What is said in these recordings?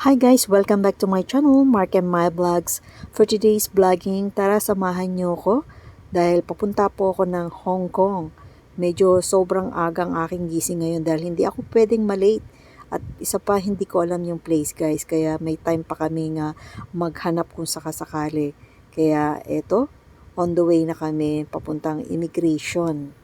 Hi guys! Welcome back to my channel, Mark and My Vlogs. For today's vlogging, tara samahan niyo ko dahil papunta po ako ng Hong Kong. Medyo sobrang agang aking gising ngayon dahil hindi ako pwedeng malate. At isa pa, hindi ko alam yung place guys, kaya may time pa kami nga maghanap kung sakasakali. Kaya eto, on the way na kami papuntang immigration.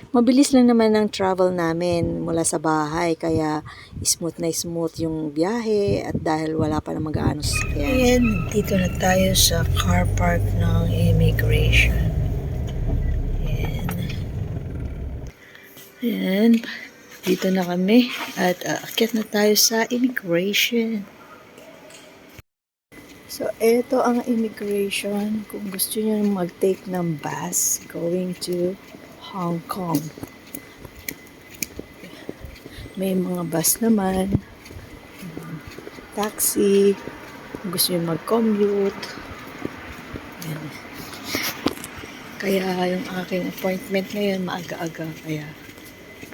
Mabilis lang naman ang travel namin mula sa bahay, kaya smooth na smooth yung biyahe at dahil wala pa namang gaano sasakyan. Ayan, dito na tayo sa car park ng immigration. Ayan. Ayan, dito na kami at aakyat na tayo sa immigration. So, ito ang immigration. Kung gusto nyo mag-take ng bus going to Hong Kong. May mga bus naman, taxi, kung gusto nyo mag-commute. Yan. Kaya yung aking appointment ngayon maaga-aga, kaya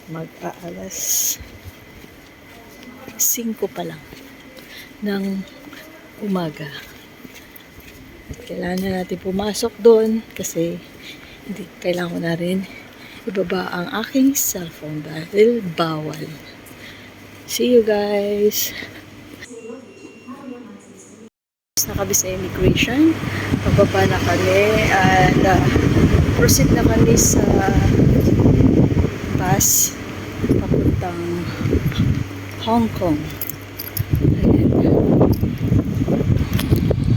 mag-aalas 5 pa lang ng umaga. Kailangan na natin pumasok doon kasi hindi, kailangan ko na rin ibaba ang aking cellphone dahil bawal. See you guys! Na kami sa immigration, pababa na kami at proceed na kami sa bus papuntang Hong Kong. Ayan.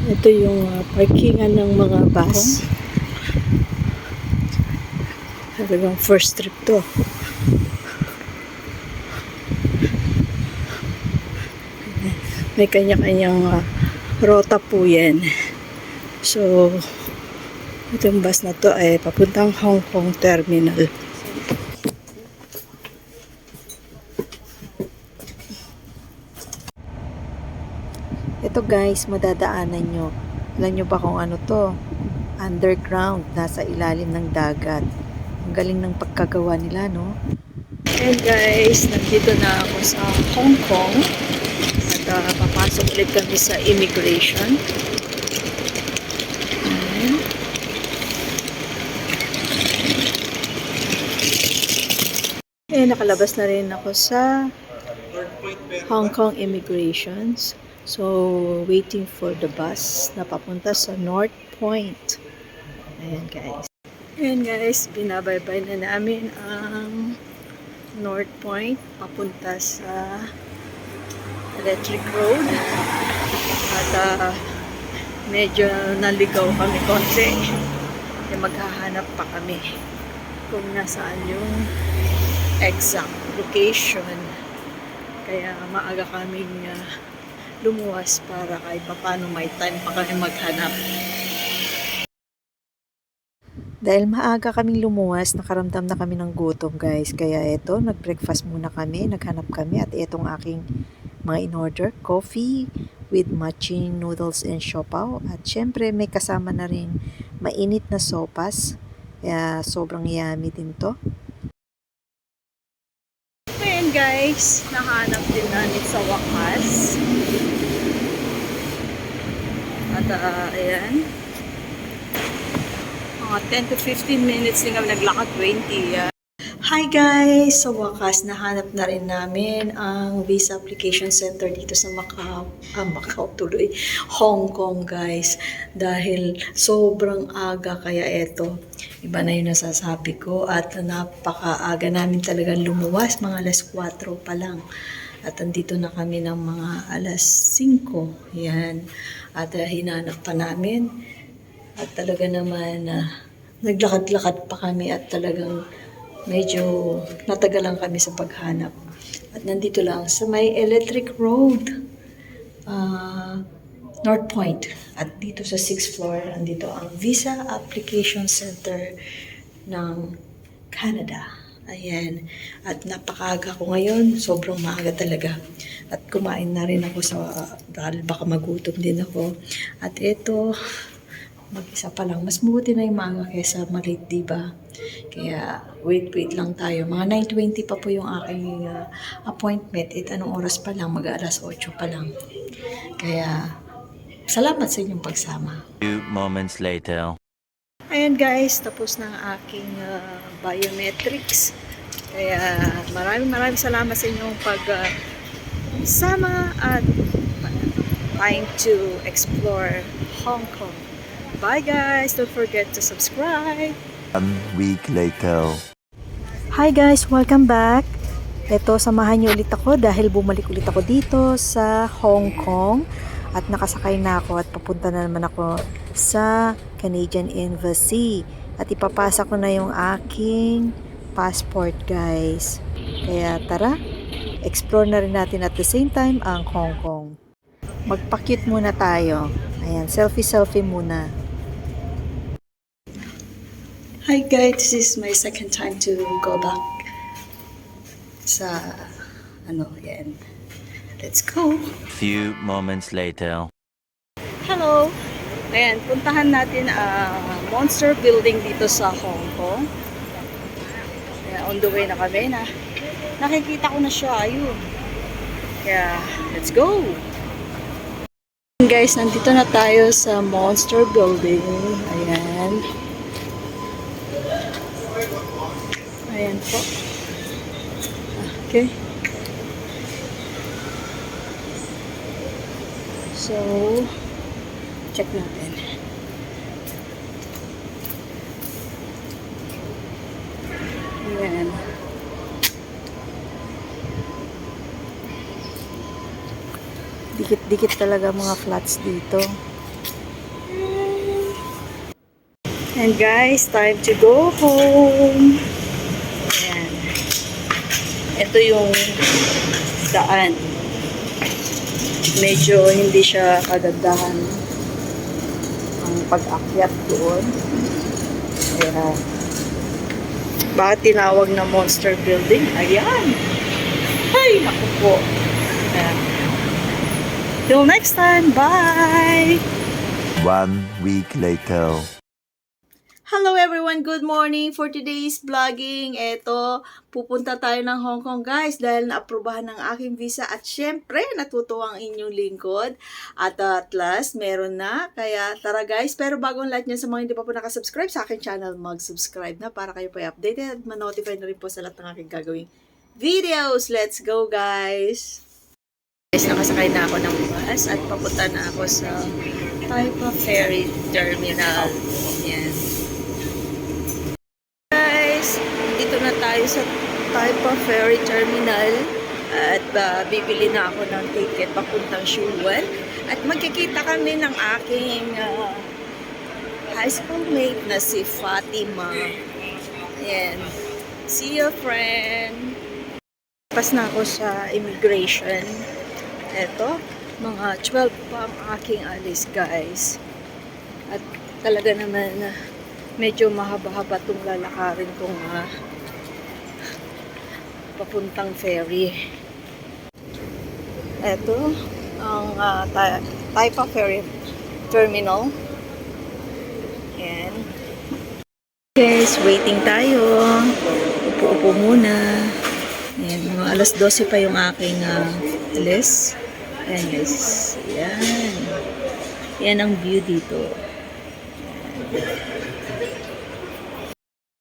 Ito yung parkingan ng mga bus. Talagang first trip to. May kanya-kanyang rota po yan. So, itong bus na to ay papuntang Hong Kong Terminal. Ito guys, madadaanan nyo. Alam nyo ba kung ano to? Underground, nasa ilalim ng dagat. Ang galing ng pagkagawa nila, no? And guys, nandito na ako sa Hong Kong. At papasok ulit kami sa immigration. And nakalabas na rin ako sa Hong Kong Immigrations. So, waiting for the bus na papunta sa North Point. Ayan guys. Ayan guys, binabaybay na namin ang North Point papunta sa Electric Road. At medyo naligaw kami konti. Maghahanap pa kami kung nasaan yung exact location. Kaya maaga kaming lumuwas para kahit paano may time pa kami maghanap. Dahil maaga kaming lumuwas, nakaramdam na kami ng gutom guys. Kaya eto, nag-breakfast muna kami, naghanap kami at etong aking mga in-order, coffee with matching noodles and siopaw. At syempre may kasama na rin mainit na sopas. Kaya sobrang yummy din to. Ayan guys, nahanap din namin sa wakas. At ayan. Mga 10 to 15 minutes din kami naglakad, 20. Hi guys! Sa wakas, nahanap na rin namin ang visa application center dito sa Macau tuloy. Hong Kong guys. Dahil sobrang aga, kaya eto. Iba na yung nasasabi ko at napakaaga namin talagang lumuwas. Mga alas 4 pa lang. At andito na kami ng mga alas 5. Yan. At hinanap pa namin. At talaga naman, naglakad-lakad pa kami at talagang medyo natagalan kami sa paghanap. At nandito lang sa may Electric Road, North Point. At dito sa 6th floor, andito ang Visa Application Center ng Canada. Ayan. At napakaaga ko ngayon. Sobrang maaga talaga. At kumain na rin ako dahil baka magutom din ako. At ito, mag-isa pa lang. Mas mabuti na yung maaga kaysa malate, diba? Kaya, wait lang tayo. Mga 9:20 pa po yung aking appointment. At anong oras pa lang? Mag-alas 8 pa lang. Kaya, salamat sa inyong pagsama. Few moments later. Ayan guys, tapos na ang aking biometrics. Kaya maraming salamat sa inyong pagsama at time to explore Hong Kong. Bye guys! Don't forget to subscribe! 1 week later. Hi guys! Welcome back! Ito, samahan niyo ulit ako dahil bumalik ulit ako dito sa Hong Kong at nakasakay na ako at papunta na naman ako sa Canadian Embassy at ipapasa ko na yung aking passport guys. Kaya tara, explore na rin natin at the same time ang Hong Kong. Magpa-cute muna tayo. Ayan, selfie muna. Hi guys, this is my second time to go back sa yan. Let's go. Few moments later. Hello. Ayan, puntahan natin ang Monster Building dito sa Hong Kong. Ayan, on the way na kami na. Nakikita ko na siya, ayun. Kaya, let's go. Guys, nandito na tayo sa Monster Building. Ayan. Ayan po. Okay. So, check natin. Ayan. Dikit-dikit talaga mga flats dito. And guys, time to go home. Ayan. Ito yung daan. Medyo hindi siya kagandahan ang pag-akyat doon. Kaya, bakit tinawag na Monster Building? Ayan! Ay, naku po. Ayan. Till next time, bye! 1 week later. Hello everyone, good morning for today's vlogging. Eto, pupunta tayo ng Hong Kong guys dahil naaprubahan ng aking visa at syempre natutuwa ang inyong lingkod at at last meron na. Kaya tara guys, pero bago ang lahat niyan sa mga hindi pa po nakasubscribe sa aking channel, mag-subscribe na para kayo po updated at ma-notify na rin po sa lahat ng aking gagawing videos. Let's go guys! Guys, nakasakay na ako ng bus at papunta na ako sa Tai Pa Ferry Terminal. Yan. Dito na tayo sa Tai Pa Ferry Terminal at bibili na ako ng ticket papuntang Shuwan at magkikita kami ng aking high school mate na si Fatima. Ayan. See you, friend! Pas na ako sa immigration. Eto, mga 12 pa ang aking alis, guys. At talaga naman medyo mahaba-haba itong lalakarin kong papuntang ferry. Ito ang Tai Pa Ferry Terminal. Ayan. Guys, waiting tayo. Upo-upo muna. Ayan, mga alas 12 pa yung aking alis. Ayan guys. Ayan. Ayan ang view dito.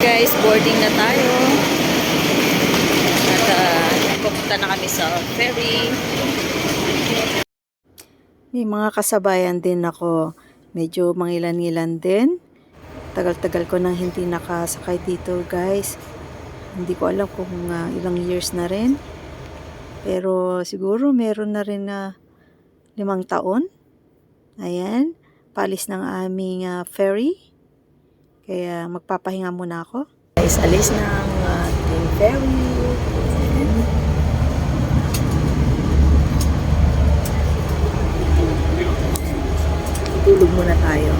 Guys, boarding na tayo. At pupunta na kami sa ferry. May mga kasabayan din ako. Medyo mangilan-ngilan din. Tagal-tagal ko nang hindi nakasakay dito guys. Hindi ko alam kung ilang years na rin. Pero siguro meron na rin na 5 taon. Ayan. Palis ng aming ferry. Kaya magpapahinga muna ako. Guys, alis na ang ating ferry. Tulog muna tayo.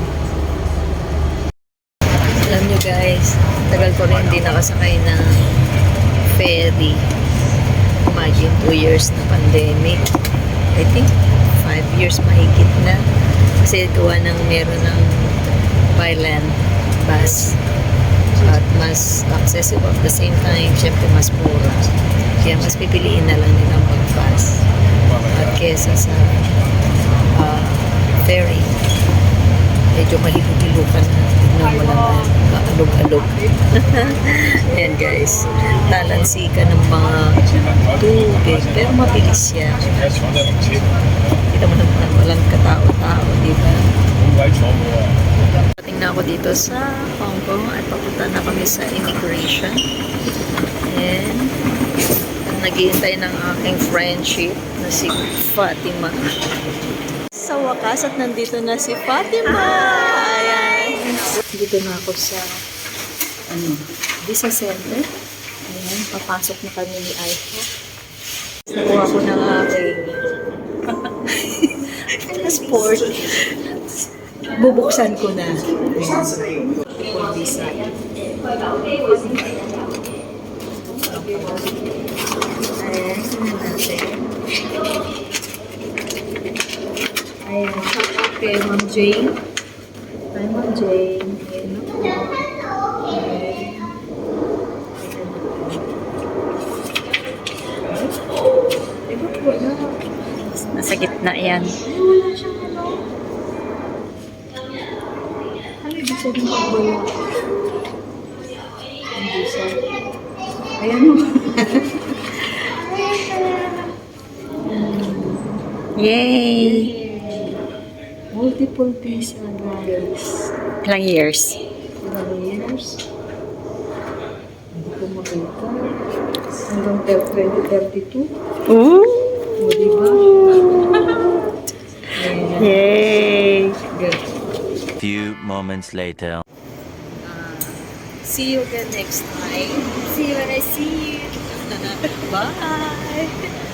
Alam nyo guys, tagal ko rin hindi nakasakay ng ferry. Imagine 2 years na pandemic. I think 5 years mahigit na. Kasi gawa ng meron ng by land bus. At mas accessible at the same time, syempre mas mura. Kaya mas pipiliin na lang nilang mag-bus. At kesa sa ferry, medyo mahilog-hilugan na. Tignan mo lang kaalog-alog. Ayan guys, talansi ka ng mga tubig, pero mabilis yan. Kita mo naman walang katao-tao, di ba? Pating na ako dito sa Hong Kong at papunta na kami sa immigration. And naghihintay ng aking friendship na si Fatima. Sa wakas at nandito na si Fatima. Ayan. Dito na ako sa Visa Center. Ayan, papasok na kami ni Aiko. Nakuha ko ng aking passport. Bubuksan ko na. Ayan. For visa. Ayan, tingnan natin. Ayan, shout out kay Ma'am Jane. Hi, Ma'am Jane. Ayan ako. Diba po na? Nasa gitna yan. Ay, wala siyang ano. Ano ibig sabihin pag wala? Hindi siya. Ayan mo. Yay! Multiple visa, guys. Ilang years? Ilang years? Hindi ko makita. Hanggang 2032. Ooh! O, diba? Ayan. Yay! Good. Few moments later. See you again next time. See you when I see you. Bye!